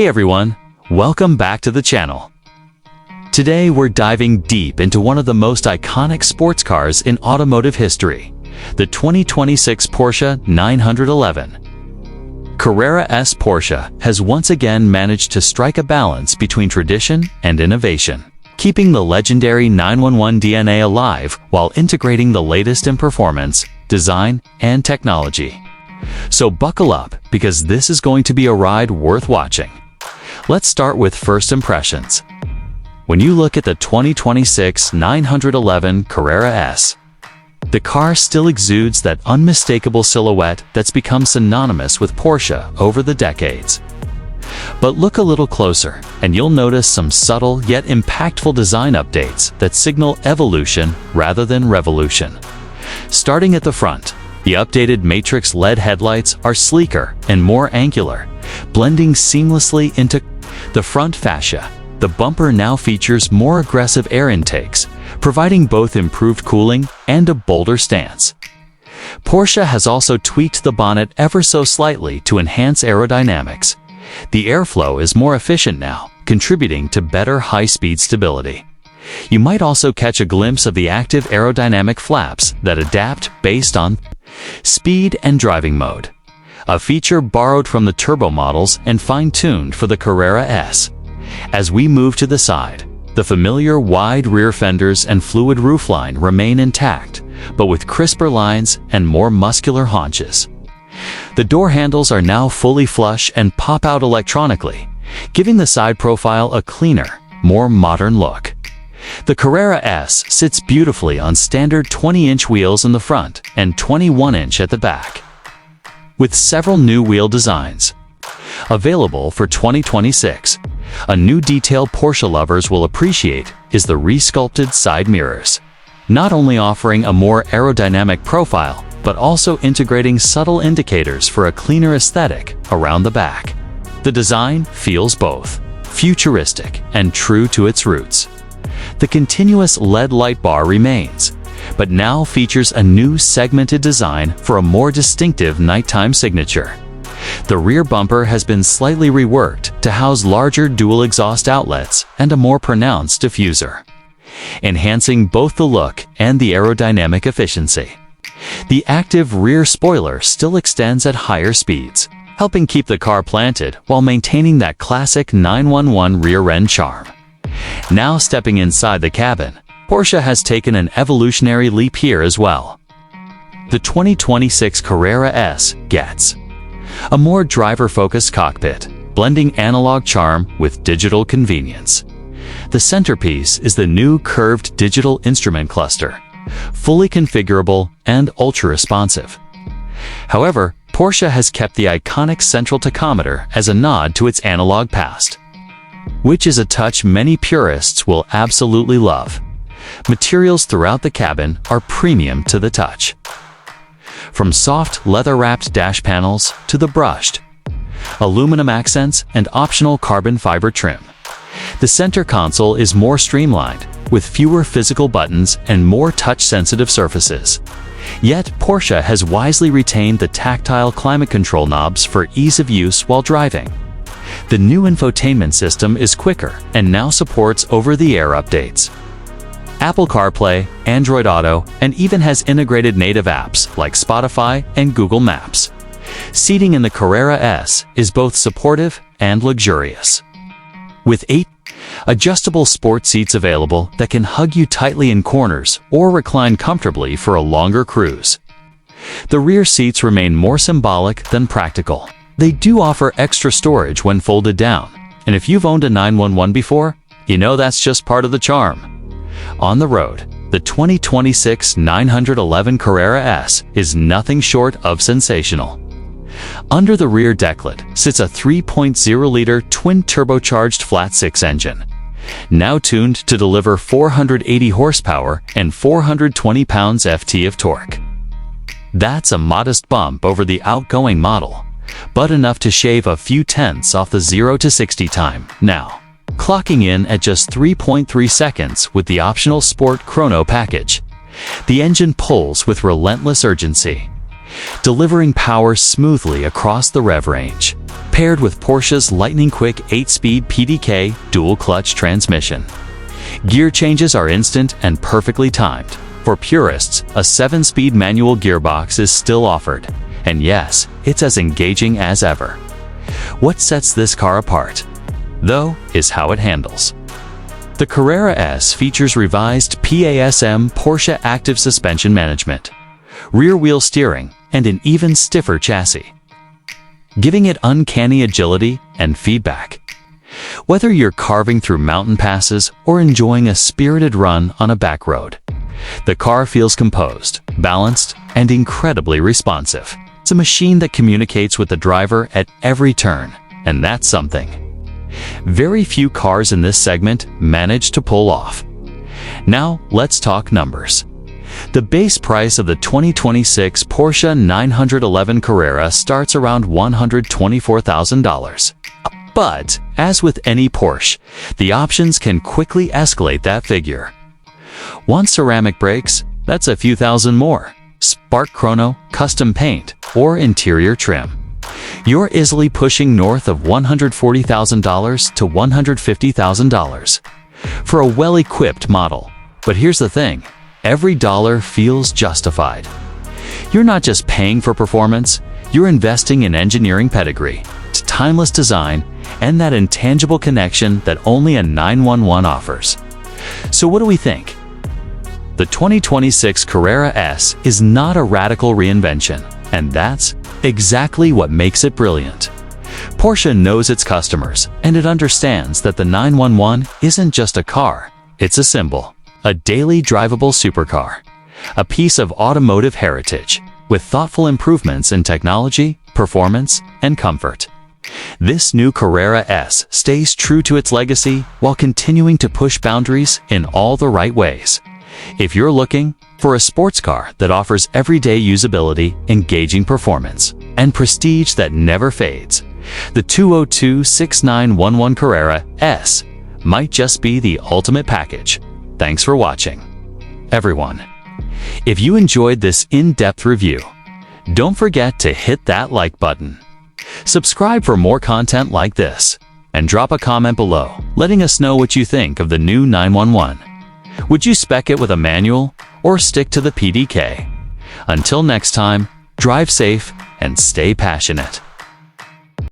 Hey everyone, welcome back to the channel. Today we're diving deep into one of the most iconic sports cars in automotive history, the 2026 Porsche 911. Carrera S Porsche has once again managed to strike a balance between tradition and innovation, keeping the legendary 911 DNA alive while integrating the latest in performance, design, and technology. So buckle up, because this is going to be a ride worth watching. Let's start with first impressions. When you look at the 2026 911 Carrera S, the car still exudes that unmistakable silhouette that's become synonymous with Porsche over the decades. But look a little closer, and you'll notice some subtle yet impactful design updates that signal evolution rather than revolution. Starting at the front, the updated Matrix LED headlights are sleeker and more angular, blending seamlessly into the front fascia. The bumper now features more aggressive air intakes, providing both improved cooling and a bolder stance. Porsche has also tweaked the bonnet ever so slightly to enhance aerodynamics. The airflow is more efficient now, contributing to better high-speed stability. You might also catch a glimpse of the active aerodynamic flaps that adapt based on speed and driving mode, a feature borrowed from the turbo models and fine-tuned for the Carrera S. As we move to the side, the familiar wide rear fenders and fluid roofline remain intact, but with crisper lines and more muscular haunches. The door handles are now fully flush and pop out electronically, giving the side profile a cleaner, more modern look. The Carrera S sits beautifully on standard 20-inch wheels in the front and 21-inch at the back, with several new wheel designs available for 2026. A new detail Porsche lovers will appreciate is the resculpted side mirrors, not only offering a more aerodynamic profile, but also integrating subtle indicators for a cleaner aesthetic around the back. The design feels both futuristic and true to its roots. The continuous LED light bar remains, but now features a new segmented design for a more distinctive nighttime signature. The rear bumper has been slightly reworked to house larger dual exhaust outlets and a more pronounced diffuser, enhancing both the look and the aerodynamic efficiency. The active rear spoiler still extends at higher speeds, helping keep the car planted while maintaining that classic 911 rear-end charm. Now stepping inside the cabin, Porsche has taken an evolutionary leap here as well. The 2026 Carrera S gets a more driver-focused cockpit, blending analog charm with digital convenience. The centerpiece is the new curved digital instrument cluster, fully configurable and ultra-responsive. However, Porsche has kept the iconic central tachometer as a nod to its analog past, which is a touch many purists will absolutely love. Materials throughout the cabin are premium to the touch, from soft leather-wrapped dash panels to the brushed aluminum accents and optional carbon fiber trim. The center console is more streamlined, with fewer physical buttons and more touch-sensitive surfaces. Yet, Porsche has wisely retained the tactile climate control knobs for ease of use while driving. The new infotainment system is quicker and now supports over-the-air updates, Apple CarPlay, Android Auto, and even has integrated native apps like Spotify and Google Maps. Seating in the Carrera S is both supportive and luxurious, with 8 adjustable sport seats available that can hug you tightly in corners or recline comfortably for a longer cruise. The rear seats remain more symbolic than practical. They do offer extra storage when folded down, and if you've owned a 911 before, you know that's just part of the charm. On the road, the 2026 911 Carrera S is nothing short of sensational. Under the rear decklet sits a 3.0-liter twin-turbocharged flat-six engine, now tuned to deliver 480 horsepower and 420 pounds-ft of torque. That's a modest bump over the outgoing model, but enough to shave a few tenths off the 0 to 60 time now, clocking in at just 3.3 seconds with the optional Sport Chrono package. The engine pulls with relentless urgency, delivering power smoothly across the rev range. paired with Porsche's lightning-quick 8-speed PDK dual-clutch transmission. Gear changes are instant and perfectly timed. For purists, a 7-speed manual gearbox is still offered. And yes, it's as engaging as ever. What sets this car apart, though, is how it handles. The Carrera S features revised PASM Porsche Active Suspension Management, rear-wheel steering, and an even stiffer chassis, giving it uncanny agility and feedback. Whether you're carving through mountain passes or enjoying a spirited run on a back road, the car feels composed, balanced, and incredibly responsive. It's a machine that communicates with the driver at every turn, and that's something very few cars in this segment manage to pull off. Now, let's talk numbers. The base price of the 2026 Porsche 911 Carrera starts around $124,000. But, as with any Porsche, the options can quickly escalate that figure. Want ceramic brakes? That's a few thousand more. Spark chrono, custom paint, or interior trim. You're easily pushing north of $140,000 to $150,000 for a well-equipped model. But here's the thing, every dollar feels justified. You're not just paying for performance, you're investing in engineering pedigree, timeless design, and that intangible connection that only a 911 offers. So what do we think? The 2026 Carrera S is not a radical reinvention, and that's exactly what makes it brilliant. Porsche knows its customers, and it understands that the 911 isn't just a car, it's a symbol, a daily drivable supercar, a piece of automotive heritage, with thoughtful improvements in technology, performance, and comfort. This new Carrera S stays true to its legacy while continuing to push boundaries in all the right ways. If you're looking for a sports car that offers everyday usability, engaging performance, and prestige that never fades, the 202-6911 Carrera S might just be the ultimate package. Thanks for watching, everyone. If you enjoyed this in-depth review, don't forget to hit that like button. Subscribe for more content like this, and drop a comment below, letting us know what you think of the new 911. Would you spec it with a manual or stick to the PDK? Until next time, drive safe and stay passionate.